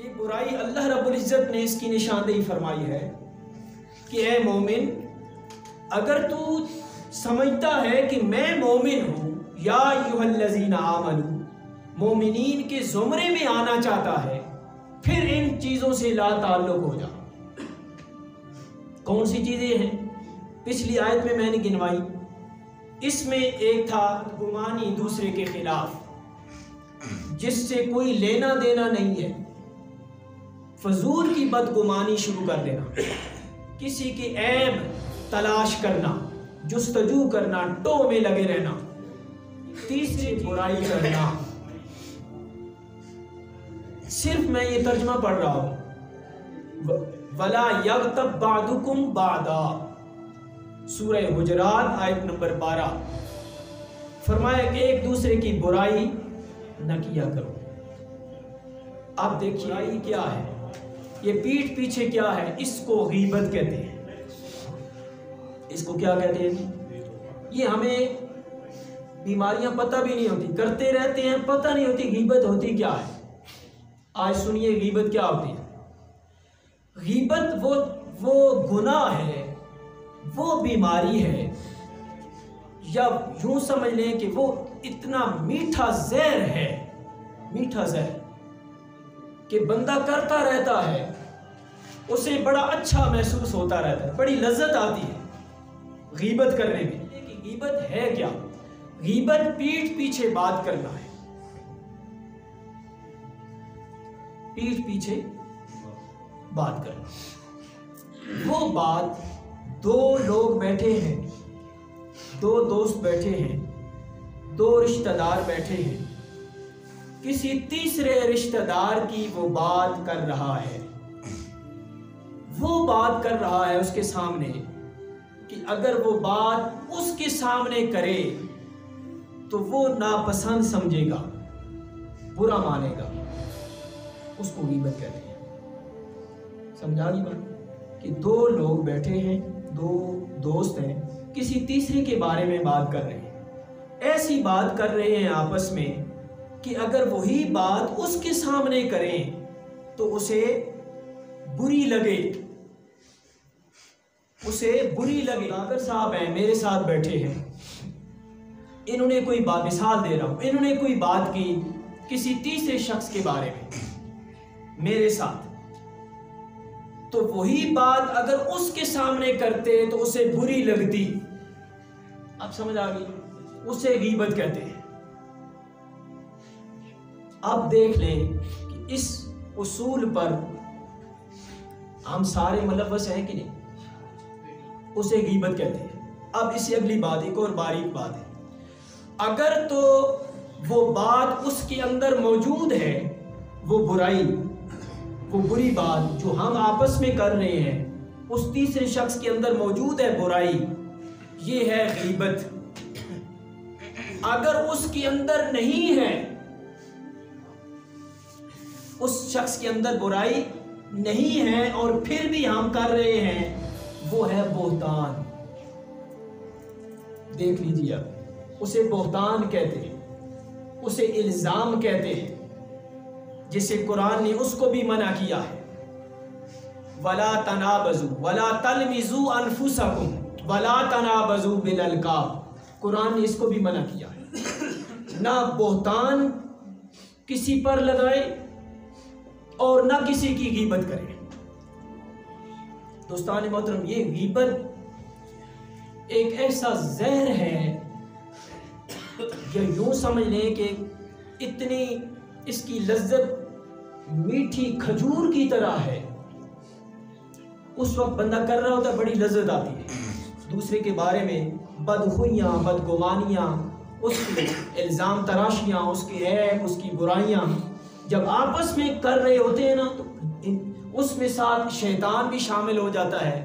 یہ برائی اللہ رب العزت نے اس کی نشاندہی فرمائی ہے کہ اے مومن، اگر تو سمجھتا ہے کہ میں مومن ہوں، یا ایھا الذین آمنوا، مومنین کے زمرے میں آنا چاہتا ہے، پھر ان چیزوں سے لا تعلق ہو جا۔ کون سی چیزیں ہیں؟ پچھلی آیت میں نے گنوائی۔ اس میں ایک تھا گمانی دوسرے کے خلاف، جس سے کوئی لینا دینا نہیں ہے، فضول کی بدگمانی شروع کر دینا، کسی کے عیب تلاش کرنا، جستجو کرنا، ٹو میں لگے رہنا، تیسری برائی کرنا۔ صرف میں یہ ترجمہ پڑھ رہا ہوں، وَلَا يَغْتَبْ بَعْضُكُمْ بَعْضًا، سورہ حجرات آیت نمبر 12۔ فرمایا کہ ایک دوسرے کی برائی نہ کیا کرو۔ اب دیکھیے برائی کیا ہے، یہ پیٹھ پیچھے کیا ہے؟ اس کو غیبت کہتے ہیں۔ اس کو کیا کہتے ہیں؟ یہ ہمیں بیماریاں پتہ بھی نہیں ہوتی، کرتے رہتے ہیں، پتہ نہیں ہوتی غیبت ہوتی کیا ہے۔ آج سنیے غیبت کیا ہوتی ہے۔ غیبت وہ گناہ ہے، وہ بیماری ہے، یا یوں سمجھ لیں کہ وہ اتنا میٹھا زہر ہے، میٹھا زہر کہ بندہ کرتا رہتا ہے، اسے بڑا اچھا محسوس ہوتا رہتا ہے، بڑی لذت آتی ہے غیبت کرنے میں۔ کہ غیبت ہے کیا؟ غیبت پیٹھ پیچھے بات کرنا ہے، پیٹھ پیچھے بات کرنا۔ وہ بات دو لوگ بیٹھے ہیں، دو دوست بیٹھے ہیں، دو رشتہ دار بیٹھے ہیں، کسی تیسرے رشتہ دار کی وہ بات کر رہا ہے، وہ بات کر رہا ہے اس کے سامنے، کہ اگر وہ بات اس کے سامنے کرے تو وہ ناپسند سمجھے گا، برا مانے گا، اس کو غیبت کہتے ہیں۔ سمجھا گی بات؟ کہ دو لوگ بیٹھے ہیں، دو دوست ہیں، کسی تیسرے کے بارے میں بات کر رہے ہیں، ایسی بات کر رہے ہیں آپس میں کہ اگر وہی بات اس کے سامنے کریں تو اسے بری لگے، اسے بری لگے۔ ڈاکٹر صاحب ہیں، میرے ساتھ بیٹھے ہیں، انہوں نے کوئی بات، مثال دے رہا ہوں، انہوں نے کوئی بات کی کسی تیسرے شخص کے بارے میں میرے ساتھ، تو وہی بات اگر اس کے سامنے کرتے تو اسے بری لگتی۔ اب سمجھ آ گئی؟ اسے غیبت کہتے ہیں۔ اب دیکھ لیں کہ اس اصول پر ہم سارے ملوث ہیں کہ نہیں؟ اسے غیبت کہتے ہیں۔ اب اس سے اگلی بات، ایک اور باریک بات ہے، اگر تو وہ بات اس کے اندر موجود ہے، وہ برائی، وہ بری بات جو ہم آپس میں کر رہے ہیں، اس تیسرے شخص کے اندر موجود ہے برائی، یہ ہے غیبت۔ اگر اس کے اندر نہیں ہے، اس شخص کے اندر برائی نہیں ہے اور پھر بھی ہم کر رہے ہیں، وہ ہے بہتان۔ دیکھ لیجیے، اب اسے بہتان کہتے ہیں، اسے الزام کہتے ہیں، جسے قرآن نے اس کو بھی منع کیا ہے۔ وَلَا تَنَابَزُوا وَلَا تَلْمِزُوا أَنفُسَكُمْ وَلَا تَنَابَزُوا بِالْأَلْقَابِ، قرآن نے اس کو بھی منع کیا ہے۔ نہ بہتان کسی پر لگائے اور نہ کسی کی غیبت کرے۔ دوستان محترم، یہ غیبت ایک ایسا زہر ہے، یا یوں سمجھ لیں کہ اتنی اس کی لذت میٹھی کھجور کی طرح ہے، اس وقت بندہ کر رہا ہوتا ہے، بڑی لذت آتی ہے۔ دوسرے کے بارے میں بدخویاں، بدگمانیاں، اس کے الزام تراشیاں، اس کے عیب، اس کی برائیاں جب آپس میں کر رہے ہوتے ہیں نا، تو اس میں ساتھ شیطان بھی شامل ہو جاتا ہے،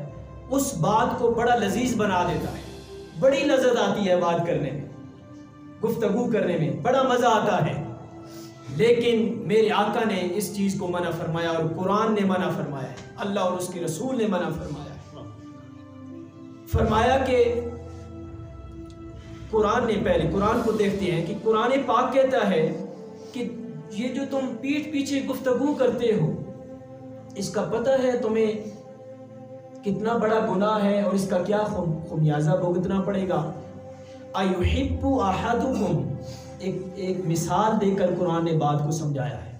اس بات کو بڑا لذیذ بنا دیتا ہے، بڑی لذت آتی ہے بات کرنے میں، گفتگو کرنے میں بڑا مزہ آتا ہے۔ لیکن میرے آقا نے اس چیز کو منع فرمایا، اور قرآن نے منع فرمایا ہے، اللہ اور اس کے رسول نے منع فرمایا ہے۔ فرمایا کہ قرآن نے، پہلے قرآن کو دیکھتے ہیں کہ قرآن پاک کہتا ہے کہ یہ جو تم پیٹھ پیچھے گفتگو کرتے ہو، اس کا پتہ ہے تمہیں کتنا بڑا گناہ ہے اور اس کا کیا خمیازہ بھگتنا پڑے گا. ایحب احدکم، ایک مثال دے کر قرآن نے بات کو سمجھایا ہے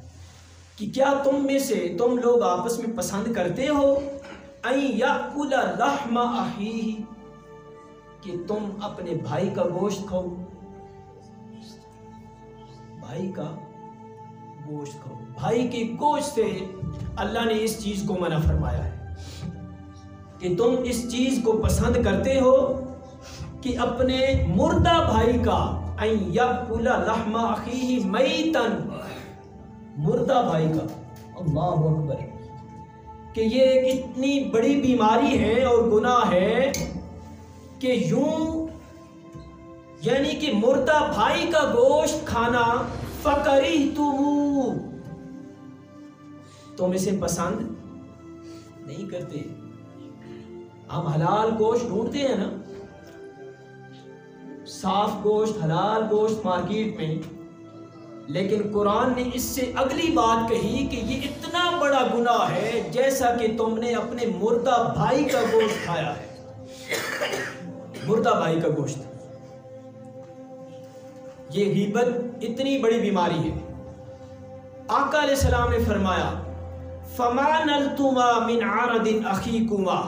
کہ کیا تم میں سے تم لوگ آپس میں پسند کرتے ہو ان یاکل لحم اخیہ، کہ تم اپنے بھائی کا گوشت کھاؤ. بھائی کا گوشت کھاؤ، بھائی کے گوشت سے اللہ نے اس چیز کو منع فرمایا ہے کہ تم اس چیز کو پسند کرتے ہو کہ اپنے مردہ بھائی کا ان یاکل لحم اخیہ میتن، مردہ بھائی کا. اللہ اکبر، کہ یہ کتنی بڑی بیماری ہے اور گناہ ہے کہ یوں یعنی کہ مردہ بھائی کا گوشت کھانا فَكَرِهْتُمُوهُ، تم اسے پسند نہیں کرتے. ہم حلال گوشت ڈھونڈتے ہیں نا، صاف گوشت، حلال گوشت مارکیٹ میں، لیکن قرآن نے اس سے اگلی بات کہی کہ یہ اتنا بڑا گناہ ہے جیسا کہ تم نے اپنے مردہ بھائی کا گوشت کھایا ہے. مردہ بھائی کا گوشت، یہ غیبت اتنی بڑی بیماری ہے. آقا علیہ السلام نے فرمایا فَمَا نَلْتُمَا مِنْ عَرَضٍ أَخِيكُمَا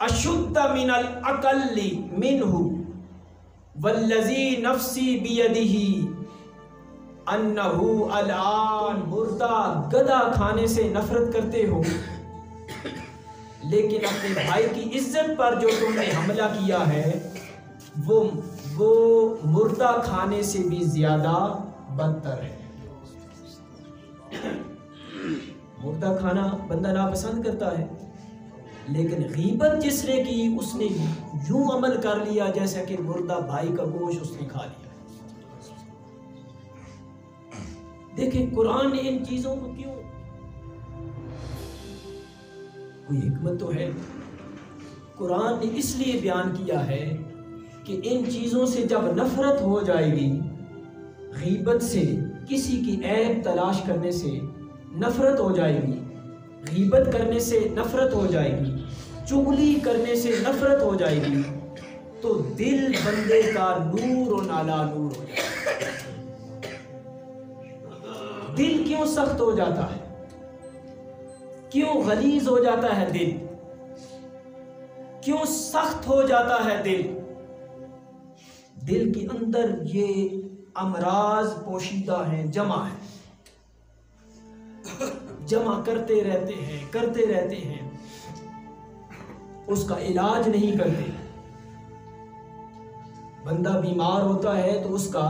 أَشُدَّ مِنَ الْأَقَلِّ مِنْهُ وَالَّذِي نَفْسِي بِيَدِهِ أَنَّهُ الْآن. مردہ گدھا کھانے سے نفرت کرتے ہو، لیکن اپنے بھائی کی عزت پر جو تم نے حملہ کیا ہے وہ مردہ کھانے سے بھی زیادہ بدتر ہے. مردہ کھانا بندہ ناپسند کرتا ہے، لیکن غیبت جس نے کی اس نے یوں عمل کر لیا جیسا کہ مردہ بھائی کا گوشت اس نے کھا لیا. دیکھیں قرآن نے ان چیزوں کو کیوں، کوئی حکمت تو ہے. قرآن نے اس لیے بیان کیا ہے کہ ان چیزوں سے جب نفرت ہو جائے گی، غیبت سے، کسی کی عیب تلاش کرنے سے نفرت ہو جائے گی، غیبت کرنے سے نفرت ہو جائے گی، چغلی کرنے سے نفرت ہو جائے گی، تو دل بندے کا نور و نالا نور ہو جائے گا. دل کیوں سخت ہو جاتا ہے، کیوں غلیظ ہو جاتا ہے دل، کیوں سخت ہو جاتا ہے دل؟ دل کے اندر یہ امراض پوشیدہ ہیں، جمع ہیں، جمع کرتے رہتے ہیں، اس کا علاج نہیں کرتے. بندہ بیمار ہوتا ہے تو اس کا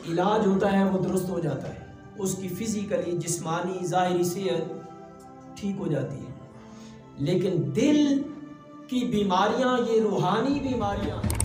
علاج ہوتا ہے، وہ درست ہو جاتا ہے، اس کی فزیکلی، جسمانی، ظاہری صحت ٹھیک ہو جاتی ہے. لیکن دل کی بیماریاں یہ روحانی بیماریاں ہیں.